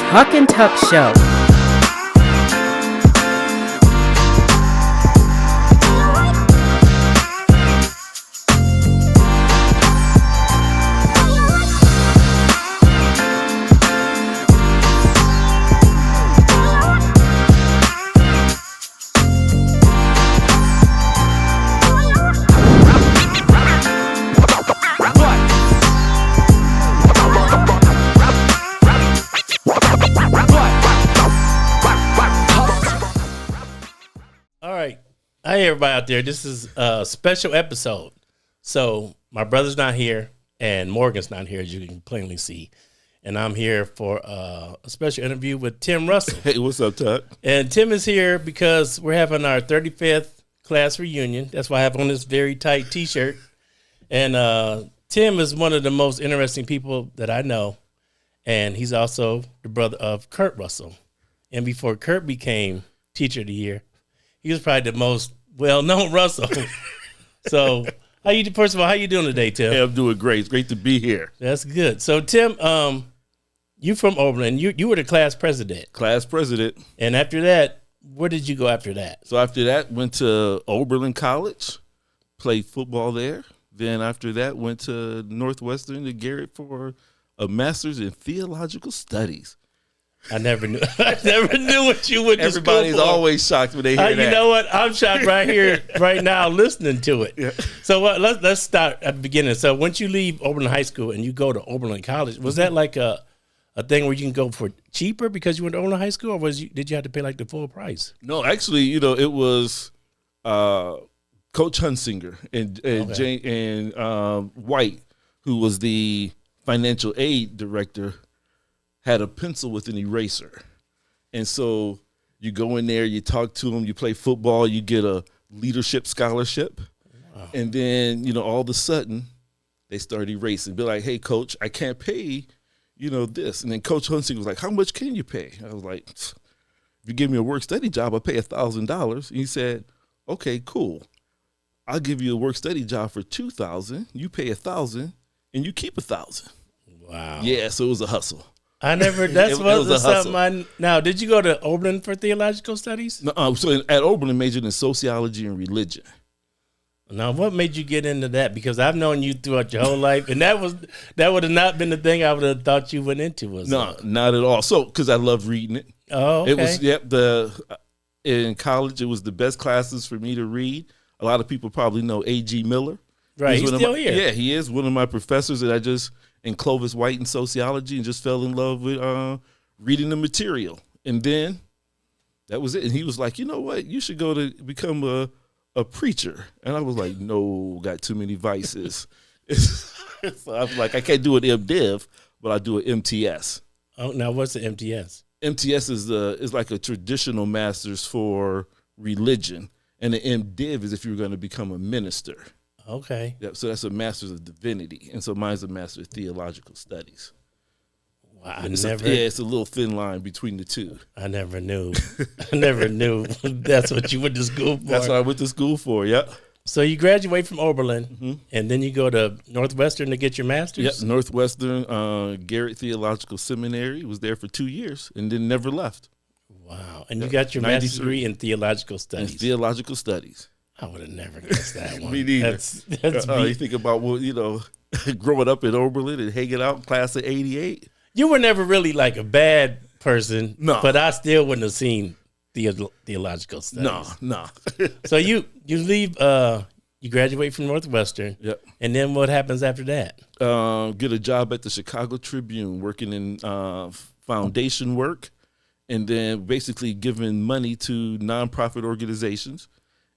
Talk and Tuck Show. Hey, everybody out there. This is a special episode. So my brother's not here and Morgan's not here, as you can plainly see. And I'm here for a special interview with Tim Russell. Hey, what's up, Tuck? And Tim is here because we're having our 35th class reunion. That's why I have on this very tight T-shirt. And Tim is one of the most interesting people that I know. And he's also the brother of Kurt Russell. And before Kurt became Teacher of the Year, he was probably the most well-known Russell. So, first of all, how you doing today, Tim? Hey, I'm doing great. It's great to be here. That's good. So, Tim, you from Oberlin. You were the class president. Class president. And after that, where did you go after that? So after that, went to Oberlin College, played football there. Then after that, went to Northwestern to Garrett for a master's in theological studies. I never knew. I never knew what you went to school for. Everybody's always shocked when they hear that. You know what? I'm shocked right here, right now, listening to it. Yeah. So let's start at the beginning. So once you leave Oberlin High School and you go to Oberlin College, was that like a thing where you can go for cheaper because you went to Oberlin High School, or did you have to pay like the full price? No, actually, it was Coach Hunsinger and Okay. Jane and White, who was the financial aid director, had a pencil with an eraser. And so you go in there, you talk to them, you play football, you get a leadership scholarship. Wow. And then, all of a sudden, they start erasing. Be like, hey, Coach, I can't pay, this. And then Coach Hunsinger was like, how much can you pay? I was like, if you give me a work-study job, I'll pay $1,000. And he said, okay, cool. I'll give you a work-study job for $2,000. You pay $1,000, and you keep $1,000. Wow. Yeah, so it was a hustle. I never. That's It was a something. Now, did you go to Oberlin for theological studies? No, so at Oberlin, majored in sociology and religion. Now, what made you get into that? Because I've known you throughout your whole life, and that would have not been the thing I would have thought you went into. Not at all. So, because I loved reading it. Oh, okay. It was in college. It was the best classes for me to read. A lot of people probably know A.G. Miller. Right, he's still here. Yeah, he is one of my professors that I just. And Clovis White in sociology, and just fell in love with reading the material. And then that was it. And he was like, you know what? You should go to become a preacher. And I was like, no, got too many vices. So I was like, I can't do an MDiv, but I do an MTS. Oh, now what's the MTS? MTS is like a traditional master's for religion. And the MDiv is if you're going to become a minister. Okay. Yep. So that's a master's of divinity, and so mine's a master of theological studies. Wow, it's a little thin line between the two. I never knew. I never knew that's what you went to school for. That's what I went to school for. Yep. So you graduate from Oberlin, and then you go to Northwestern to get your master's. Yep. Northwestern Garrett Theological Seminary. Was there for 2 years, and then never left. Wow. And you got your master's degree in theological studies. In theological studies. I would have never guessed that one. Me neither. That's you think about growing up in Oberlin and hanging out in class of '88. You were never really like a bad person, no. But I still wouldn't have seen theological studies. No. So you leave, you graduate from Northwestern. Yep. And then what happens after that? Get a job at the Chicago Tribune, working in foundation work, and then basically giving money to nonprofit organizations.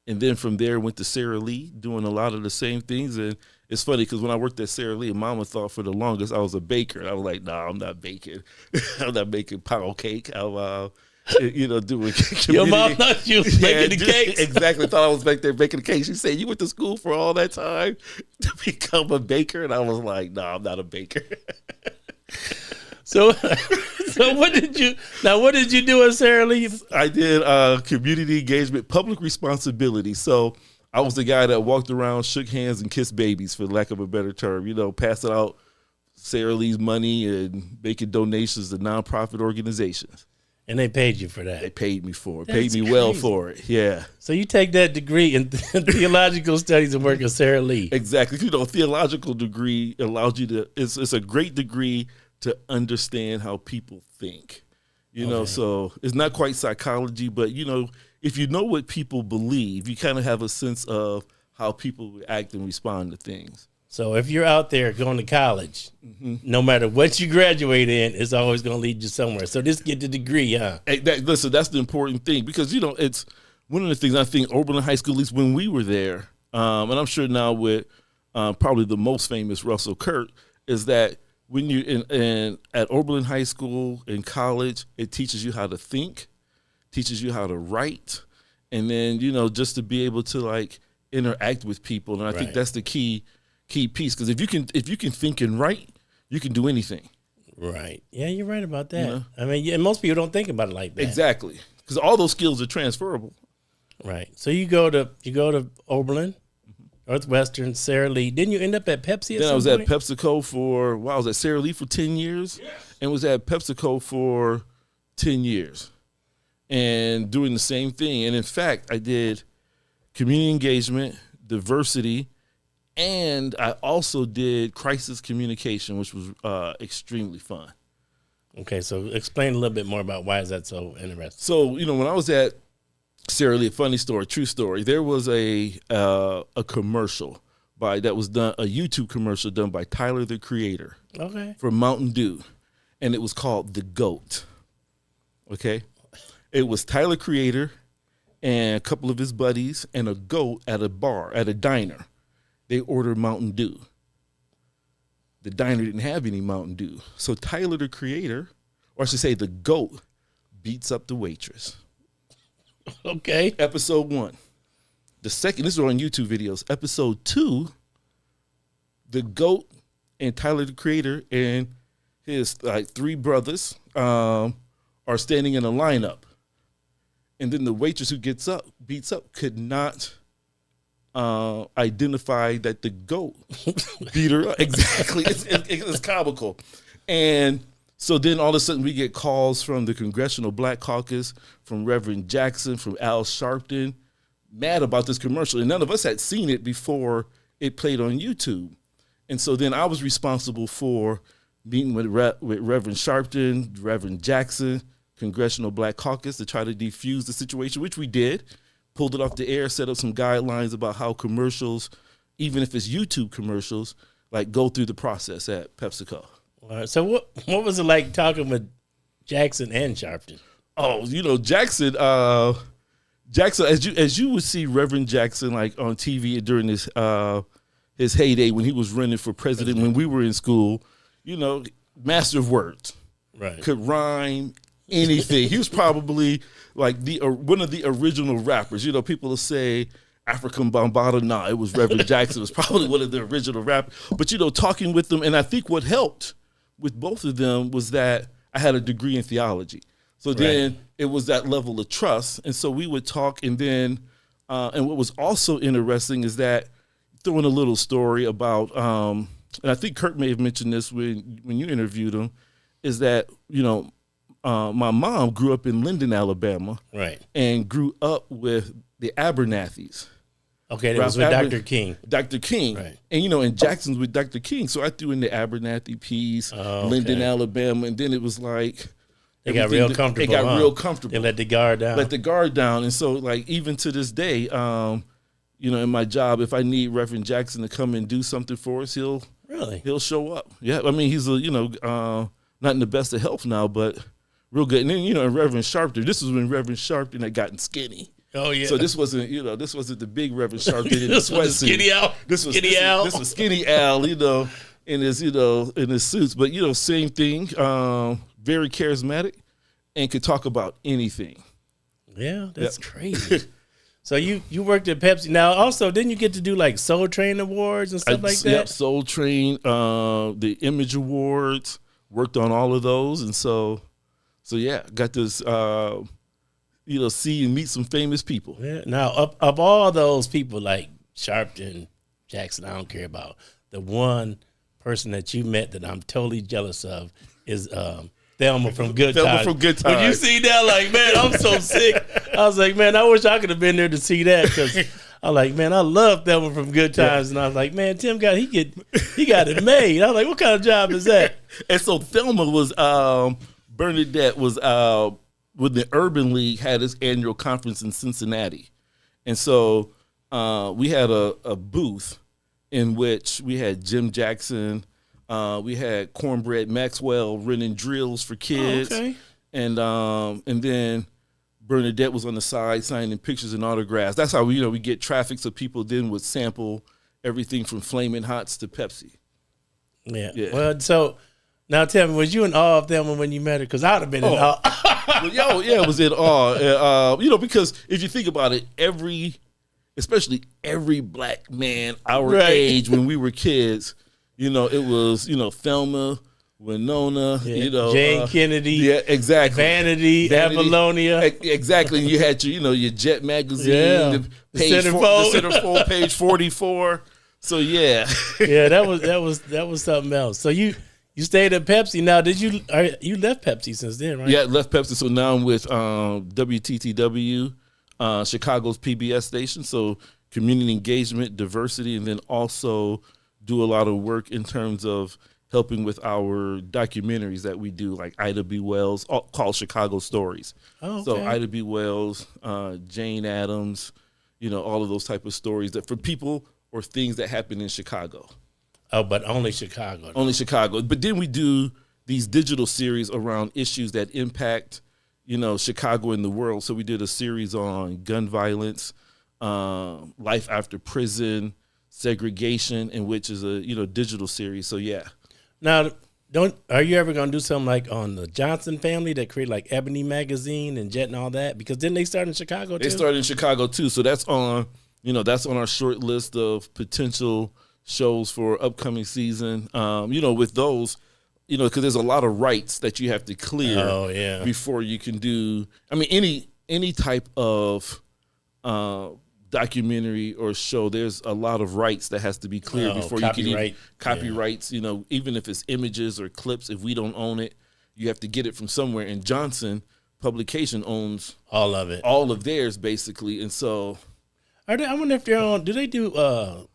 And then from there, went to Sara Lee, doing a lot of the same things. And it's funny because when I worked at Sara Lee, Mama thought for the longest I was a baker. And I was like, I'm not baking. I'm not making pound cake. I'm, doing community. Your mom thought you was making the cakes. Exactly. Thought I was back there making the cakes. She said, you went to school for all that time to become a baker? And I was like, I'm not a baker. So what did you do at Sara Lee? I did community engagement, public responsibility. So I was the guy that walked around, shook hands, and kissed babies, for lack of a better term. Passing out Sara Lee's money and making donations to nonprofit organizations. And they paid you for that. They paid me for it. That's paid me well crazy. for it. Yeah. So you take that degree in theological studies and work with Sara Lee. Exactly. Theological degree allows you to, it's a great degree to understand how people think. So it's not quite psychology, but, if you know what people believe, you kind of have a sense of how people react and respond to things. So if you're out there going to college, no matter what you graduate in, it's always going to lead you somewhere. So just get the degree, huh? Listen, that's the important thing because, it's one of the things I think Oberlin High School, at least when we were there, and I'm sure now with probably the most famous Russell Kurt, is that when you're at Oberlin High School in college, it teaches you how to think, teaches you how to write, and then, just to be able to interact with people. And I think that's the key piece, because if you can think and write, you can do anything. Right. Yeah, you're right about that. I mean, and most people don't think about it like that. Exactly, because all those skills are transferable. Right. So you go to Oberlin, Northwestern, Sara Lee. Didn't you end up at Pepsi? Then I was at PepsiCo I was at Sara Lee for 10 years, and was at PepsiCo for 10 years, and doing the same thing. And in fact, I did community engagement, diversity. And I also did crisis communication, which was extremely fun. Okay, so explain a little bit more about why is that so interesting. So, when I was at Sara Lee, funny story, true story, there was a commercial that was done, a YouTube commercial done by Tyler, the Creator, for Mountain Dew, and it was called The GOAT. Okay, it was Tyler Creator and a couple of his buddies and a goat at a diner. They ordered Mountain Dew. The diner didn't have any Mountain Dew. So Tyler, the Creator, or I should say the GOAT, beats up the waitress. Okay. Episode 1. The second, this is on YouTube videos. Episode 2, the GOAT and Tyler, the Creator, and his 3 brothers are standing in a lineup. And then the waitress who beats up, could not identify that the GOAT beat her up. Exactly. It's comical. And so then all of a sudden we get calls from the Congressional Black Caucus, from Reverend Jackson, from Al Sharpton, mad about this commercial. And none of us had seen it before it played on YouTube. And so then I was responsible for meeting with Reverend Sharpton, Reverend Jackson, Congressional Black Caucus to try to defuse the situation, which we did. Pulled it off the air, set up some guidelines about how commercials, even if it's YouTube commercials, go through the process at PepsiCo. All right. So what was it like talking with Jackson and Sharpton? Oh, Jackson. Jackson, as you would see Reverend Jackson on TV during his heyday when he was running for president when we were in school, master of words, right? Could rhyme. Anything. He was probably one of the original rappers. People will say African Bambaataa. Nah, it was Reverend Jackson. It was probably one of the original rappers. But talking with them, and I think what helped with both of them was that I had a degree in theology. So then it was that level of trust, and so we would talk. And then, and what was also interesting is that throwing a little story about, and I think Kurt may have mentioned this when you interviewed him, is that my mom grew up in Linden, Alabama, right, and grew up with the Abernathys. Okay, that was with Dr. King. Dr. King, right? And and Jackson's with Dr. King, so I threw in the Abernathy piece, Linden, Alabama, and then it was like they got real comfortable. They got real comfortable. They let the guard down. And so even to this day, in my job, if I need Reverend Jackson to come and do something for us, he'll show up. Yeah, I mean he's not in the best of health now, but real good. And then, Reverend Sharpton, this was when Reverend Sharpton had gotten skinny. Oh, yeah. So this wasn't the big Reverend Sharpton in the sweatsuit. Skinny Al. This was Skinny Al, in his suits. But, same thing, very charismatic and could talk about anything. Yeah, that's crazy. So you worked at Pepsi. Now, also, didn't you get to do Soul Train Awards and stuff like that? Yep, Soul Train, the Image Awards, worked on all of those. And so yeah, got to see and meet some famous people. Yeah. Now, of all those people like Sharpton, Jackson, I don't care about, the one person that you met that I'm totally jealous of is Thelma from Good Thelma Times. from Good Times. When you see that, like, man, I'm so sick. I was like, man, I wish I could have been there to see that because I'm like, man, I love Thelma from Good Times, and I was like, man, Tim got it made. I was like, what kind of job is that? And so Thelma was Bernadette was when the Urban League had its annual conference in Cincinnati, and so we had a booth in which we had Jim Jackson. We had Cornbread Maxwell running drills for kids, and then Bernadette was on the side signing pictures and autographs. That's how we get traffic, so people then would sample everything from Flamin' Hots to Pepsi. Yeah. Well, so now tell me, was you in awe of them when you met her? Because I'd have been in awe. Well, it was in awe. Because if you think about it, especially every black man our age when we were kids. It was, Thelma, Winona, Jane Kennedy. Yeah, exactly. Vanity, Apollonia. Exactly. And you had your Jet magazine, the centerfold, page 44. So yeah. Yeah, that was something else. So you stayed at Pepsi. Now, you left Pepsi since then, right? Yeah, left Pepsi. So now I'm with WTTW, Chicago's PBS station. So community engagement, diversity, and then also do a lot of work in terms of helping with our documentaries that we do, like Ida B. Wells, called Chicago Stories. Oh, okay. So Ida B. Wells, Jane Addams, all of those type of stories that for people or things that happen in Chicago. Oh, but only Chicago. Only Chicago. But then we do these digital series around issues that impact, Chicago and the world. So we did a series on gun violence, life after prison, segregation, and which is a digital series. So yeah. Now, are you ever gonna do something like on the Johnson family that create like Ebony magazine and Jet and all that? Because didn't they start in Chicago too? They started in Chicago too. So that's on our short list of potential shows for upcoming season. With those, because there's a lot of rights that you have to clear before you can do. I mean, any type of documentary or show, there's a lot of rights that has to be cleared before you can copyrights, even if it's images or clips, if we don't own it, you have to get it from somewhere. And Johnson Publication owns all of it, all of theirs basically. And so I wonder if they're on, do they do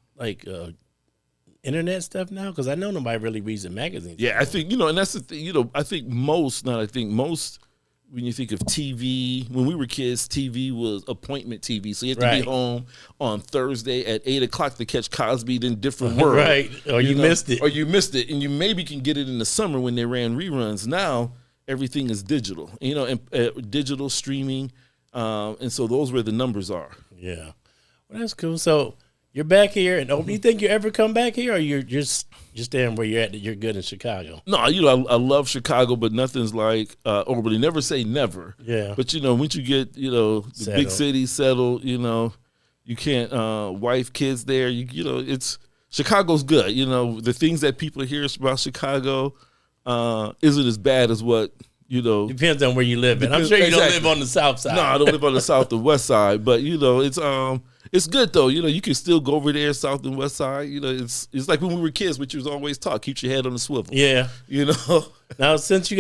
internet stuff now? Because I know nobody really reads the magazines. Yeah, I think, and that's the thing, I think most, when you think of TV, when we were kids, TV was appointment TV. So you had to be home on Thursday at 8 o'clock to catch Cosby, then Different World. Right. Or you missed it. Or you missed it. And you maybe can get it in the summer when they ran reruns. Now, everything is digital, and digital streaming. And so those where the numbers are. Yeah. Well, that's cool. So you're back here, and you think you ever come back here, or you're just staying where you're at, that you're good in Chicago? No, I love Chicago, but nothing's like Oberlin. Never say never. Yeah. But once you get the big city settled, you can't wife, kids there. It's Chicago's good. The things that people hear about Chicago isn't as bad as what Depends on where you live. And I'm sure you don't live on the south side. No, I don't live on the south or west side, but it's good though. You can still go over there, south and west side. It's like when we were kids, which was always taught: keep your head on the swivel. Yeah. Now, since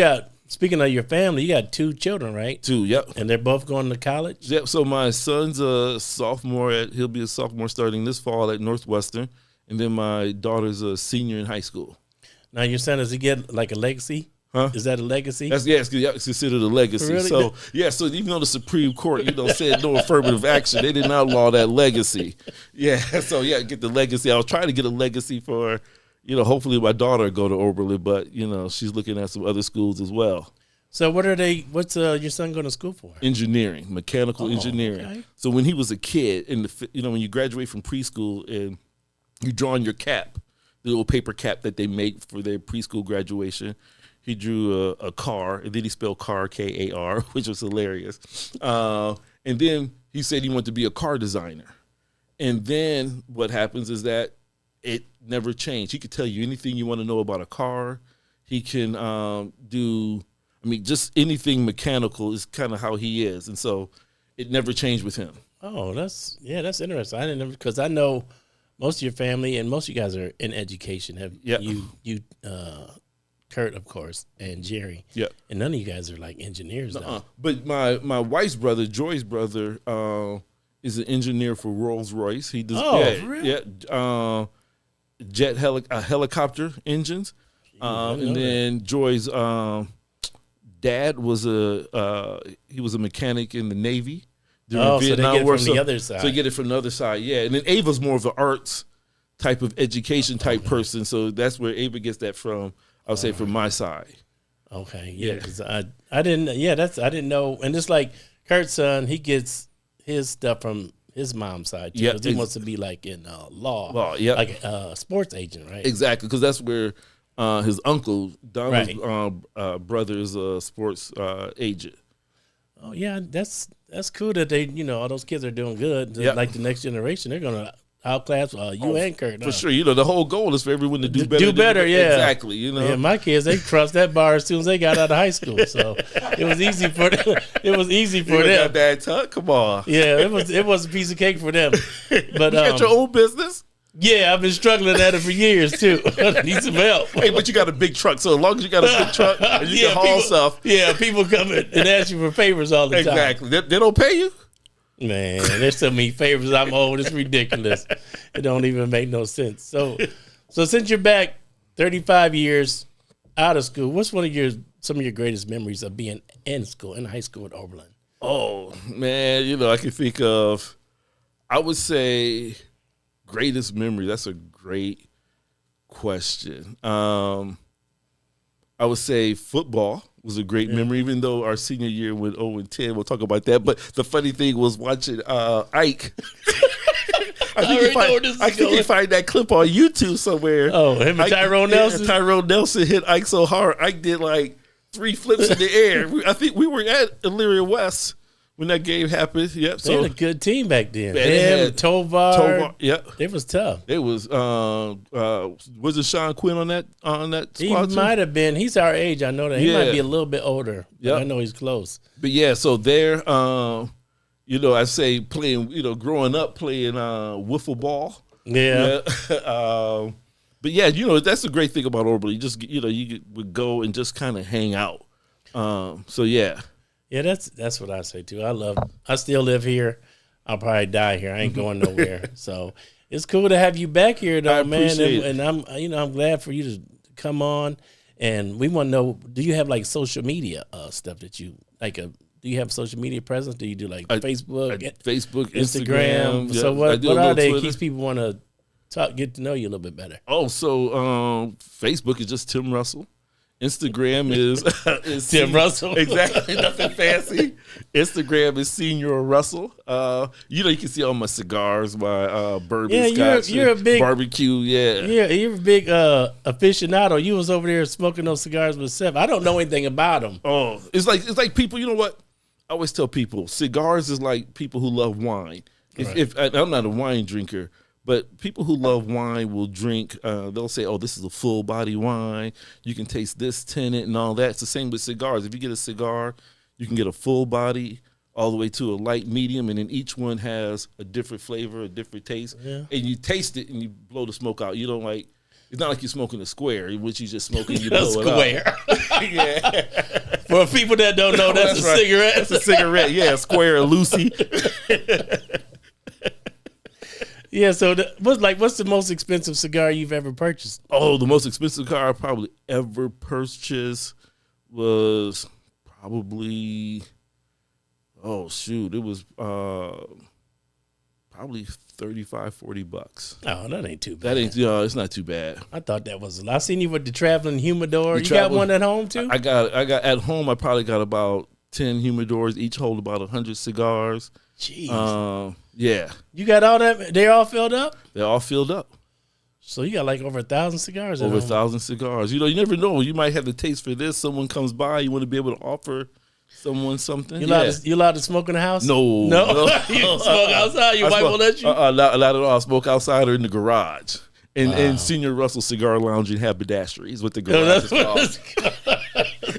speaking of your family, you got 2 children, right? 2, yep. And they're both going to college? Yep. So my son's a sophomore he'll be a sophomore starting this fall at Northwestern, and then my daughter's a senior in high school. Now your son, does he get like a legacy? Huh? Is that a legacy? It's considered a legacy. Really? So even though the Supreme Court, said no affirmative action, they didn't outlaw that legacy. Yeah, so get the legacy. I was trying to get a legacy for, hopefully my daughter go to Oberlin, but she's looking at some other schools as well. So what's your son going to school for? Engineering, mechanical engineering. Okay. So when he was a kid, when you graduate from preschool and you draw on your cap, the little paper cap that they make for their preschool graduation, he drew a car, and then he spelled car, K-A-R, which was hilarious. And then he said he wanted to be a car designer. And then what happens is that it never changed. He could tell you anything you want to know about a car. He can just anything mechanical is kind of how he is. And so it never changed with him. Oh, that's interesting. I didn't know, because I know most of your family and most of you guys are in education. Have you Kurt, of course, and Jerry. Yeah. And none of you guys are like engineers, though. But my wife's brother, Joy's brother, is an engineer for Rolls-Royce. He does really? helicopter engines. And then Joy's dad was he was a mechanic in the Navy during Vietnam so they get War. it from the other side. So you get it from the other side, yeah. And then Ava's more of an arts type of education type person. So that's where Ava gets that from. I would say from my side. Okay, yeah, because I didn't know, and it's like Kurt's son, he gets his stuff from his mom's side too, because he wants to be like in law, like a sports agent, right? Exactly, because that's where his uncle Donald's brother is a sports agent. Oh yeah, that's cool that they all those kids are doing good. Like the next generation, they're gonna outclass you and Kurt. For sure. The whole goal is for everyone to do better. Do better, yeah. Exactly, Yeah, my kids, they crossed that bar as soon as they got out of high school. So it was easy for them. It was easy for them. Got that tuck? Come on. Yeah, it was a piece of cake for them. But you got your own business? Yeah, I've been struggling at it for years too. I need some help. Hey, but you got a big truck, so as long as you got a big truck and you can haul stuff. Yeah, people come in and ask you for favors all the time. Exactly. They don't pay you? Man, there's so many favors I'm owed. It's ridiculous. It don't even make no sense. So since you're back 35 years out of school, what's some of your greatest memories of being in high school at Oberlin? Oh, man, I can think of, I would say, greatest memory. That's a great question. I would say football was a great memory, even though our senior year went 0-10. We'll talk about that. But the funny thing was watching Ike. I think you can find that clip on YouTube somewhere. Oh, him and Tyrone Nelson? Tyrone Nelson hit Ike so hard, Ike did like 3 flips in the air. I think we were at Elyria West when that game happened. Yep. They had a good team back then. They had Tovar. Yep. It was tough. It was it Sean Quinn on that squad? He might have been. He's our age. I know that. He might be a little bit older. But I know he's close. But yeah, so there I say playing, growing up playing wiffle ball. Yeah. But yeah, that's the great thing about Oberlin. You just you would go and just kind of hang out. So yeah. Yeah, that's what I say too. I still live here. I'll probably die here. I ain't going nowhere. So it's cool to have you back here, though, man. And I'm glad for you to come on. And we want to know: do you have like social media stuff that you like? Do you have social media presence? Do you do like Facebook, Instagram? So what are they? In case people want to get to know you a little bit better. Oh, so Facebook is just Tim Russell. Instagram is Tim Russell. Exactly. Nothing fancy. Instagram is Senior Russell. You can see all my cigars, my bourbon, scotch, you're a big barbecue. Yeah, you're a big aficionado. You was over there smoking those cigars with Seth. I don't know anything about them. Oh, it's like people. You know what? I always tell people, cigars is like people who love wine. If I'm not a wine drinker. But people who love wine will drink, they'll say, oh, this is a full body wine. You can taste this tinted and all that. It's the same with cigars. If you get a cigar, you can get a full body all the way to a light medium, and then each one has a different flavor, a different taste. Yeah. And you taste it and you blow the smoke out. You don't it's not like you're smoking a square, in which you just smoke and you blow it out. Yeah. For people that don't know, that's a cigarette. That's a cigarette, yeah, square or Lucy. Yeah, so what's the most expensive cigar you've ever purchased? Oh, the most expensive cigar I probably ever purchased was probably, it was probably $35-$40. Oh, that ain't too bad. That ain't, it's not too bad. I thought that was a lot. I seen you with the traveling humidor. You got one at home too? I got at home. I probably got about 10 humidors. Each hold about 100 cigars. Jeez. Yeah. You got all that? They're all filled up? They're all filled up. So you got like over 1,000 cigars at home. Over 1,000 cigars. You never know. You might have the taste for this. Someone comes by. You want to be able to offer someone something. You allowed to smoke in the house? No. You smoke outside? Your wife won't let you? Not allowed at all. Smoke outside or in the garage. And Senior Russell Cigar Lounge and haberdashery is what the garage is called.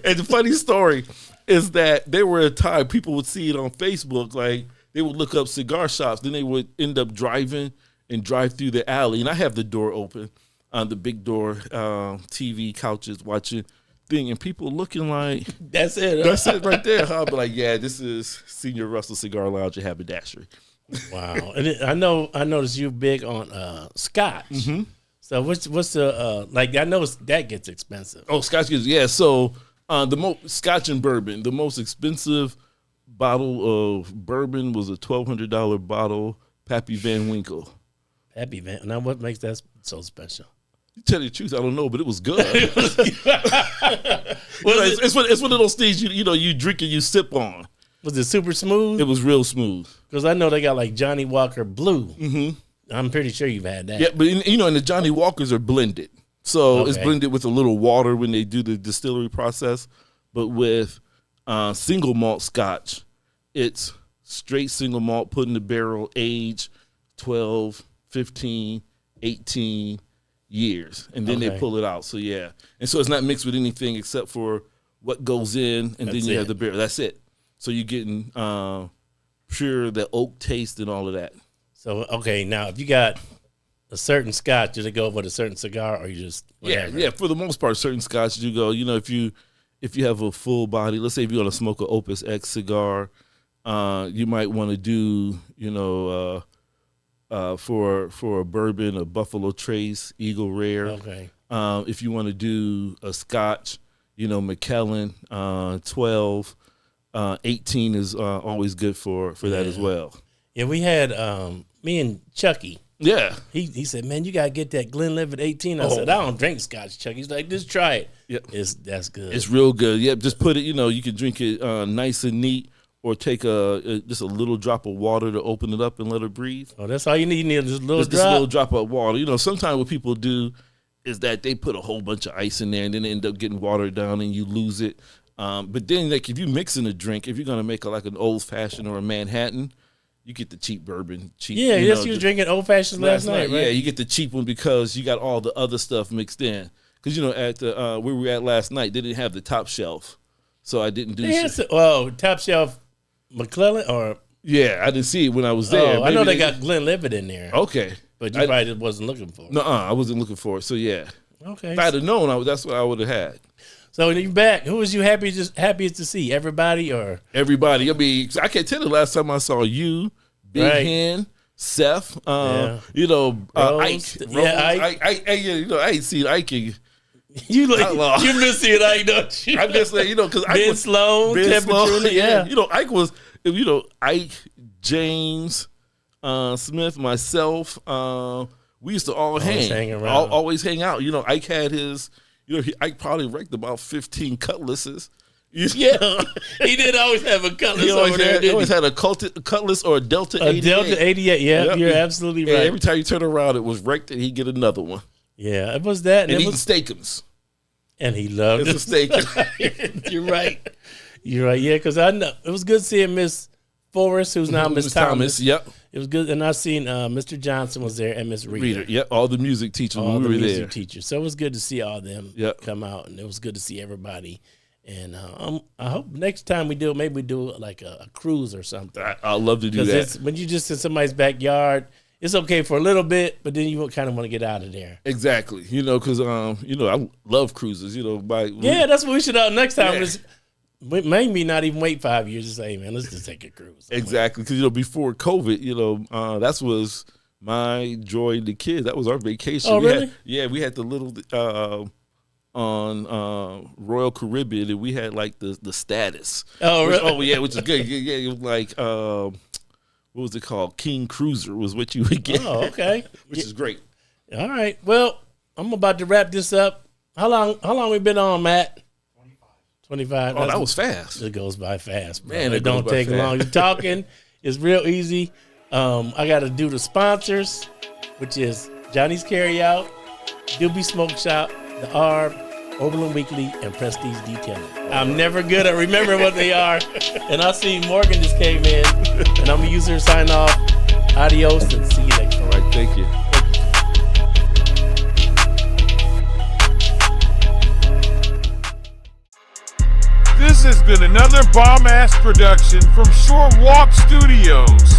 And the funny story is that there were a time people would see it on Facebook, like they would look up cigar shops, then they would end up driving and drive through the alley, and I have the door open, the big door, TV, couches, watching thing, and people looking like that's it. That's it right there. I'll be like, yeah, this is Senior Russell Cigar Lounge and Haberdashery. Wow. And I noticed you're big on scotch. Mm-hmm. So what's the like? I know that gets expensive. Oh, scotch gets So the scotch and bourbon. The most expensive bottle of bourbon was a $1,200 bottle, Pappy Van Winkle. Pappy Van. Now, what makes that so special? To tell you the truth, I don't know, but it was good. It's one of those things you drink and you sip on. Was it super smooth? It was real smooth. Because I know they got like Johnny Walker Blue. Mm-hmm. I'm pretty sure you've had that. Yeah, but and the Johnny Walkers are blended. So It's blended with a little water when they do the distillery process. But with single malt scotch, it's straight single malt, put in the barrel, age 12, 15, 18 years. And then they pull it out. So, yeah. And so it's not mixed with anything except for what goes in, and then you have the barrel. That's it. So you're getting pure, the oak taste and all of that. So, okay, now if you got a certain scotch, does it go with a certain cigar, or you just whatever? Yeah. For the most part, certain scotch you go. If you have a full body, let's say if you want to smoke an Opus X cigar, you might want to do for a bourbon, a Buffalo Trace, Eagle Rare. Okay. If you want to do a scotch, Macallan 12, 18 is always good for that as well. Yeah, we had me and Chucky. Yeah. He said, man, you got to get that Glenlivet 18. I said, I don't drink scotch, Chucky. He's like, just try it. Yep. That's good. It's real good. Yep, just put it, you can drink it nice and neat, or take just a little drop of water to open it up and let it breathe. Oh, that's all you need. You need just a little drop. Just a little drop of water. Sometimes what people do is that they put a whole bunch of ice in there, and then they end up getting watered down and you lose it. But then, like, if you mix in a drink, if you're going to make like an old-fashioned or a Manhattan, you get the cheap bourbon. Yeah, you were drinking old-fashioned last night, right? Yeah, you get the cheap one because you got all the other stuff mixed in. Because, at the where we were at last night, they didn't have the top shelf. So I didn't do shit. Top shelf McClellan or? Yeah, I didn't see it when I was there. I know they got Glenlivet in there. Okay. But you probably just wasn't looking for it. No, I wasn't looking for it. So, yeah. Okay. If I'd have known, that's what I would have had. So when you back, who was you happiest to see? Everybody or? Everybody. I mean, I can't tell the last time I saw you, Big Hen, Seth, Ike. Rose. Ike. I ain't seen Ike. You miss seeing Ike, don't you? I miss that, because Ben Sloan, yeah. Ike was, Ike, James, Smith, myself. We used to all hang around, always hang out. Ike had his. Ike probably wrecked about 15 cutlasses. Yeah, he did always have a cutlass over there. He always had a cutlass or a Delta 88. A Delta 88, yeah, yep. You're absolutely right. Every time you turn around, it was wrecked, and he'd get another one. Yeah, it was that. And eating steakums. And he loved it. It's a steak. You're right. Yeah, because I know it was good seeing Miss Forrest, who's now Miss Thomas. Yep. It was good, and I seen Mr. Johnson was there and Miss Reader. Yep, all the music teachers when we were there. Teachers. So it was good to see all them come out, and it was good to see everybody. And I hope next time we do it, maybe we do like a cruise or something. I'd love to do that. Because when you just in somebody's backyard, it's okay for a little bit, but then you kind of want to get out of there. Exactly. Because I love cruises. That's what we should do next time. Yeah. Maybe not even wait 5 years to say, hey, man, let's just take a cruise. Exactly. Because, before COVID, that was my joy in the kids. That was our vacation. Oh, really? We had the little on Royal Caribbean, and we had like the status. Oh, really? Which is good. Yeah, it was like what was it called? King Cruiser was what you would get. Oh, okay. Which is great. All right. Well, I'm about to wrap this up. How long we been on, Matt? 25. Oh, that was fast. It goes by fast, bro. Man, it don't take long. You're talking. It's real easy. I got to do the sponsors, which is Johnny's Carryout, Doobies Smoke Shop, The Arb, Oberlin Weekly, and Prestige Detailing. I'm never good at remembering what they are. And I see Morgan just came in, and I'm going to use her to sign off. Adios, and see you next time. All right, thank you. This has been another bomb-ass production from Short Walk Studios.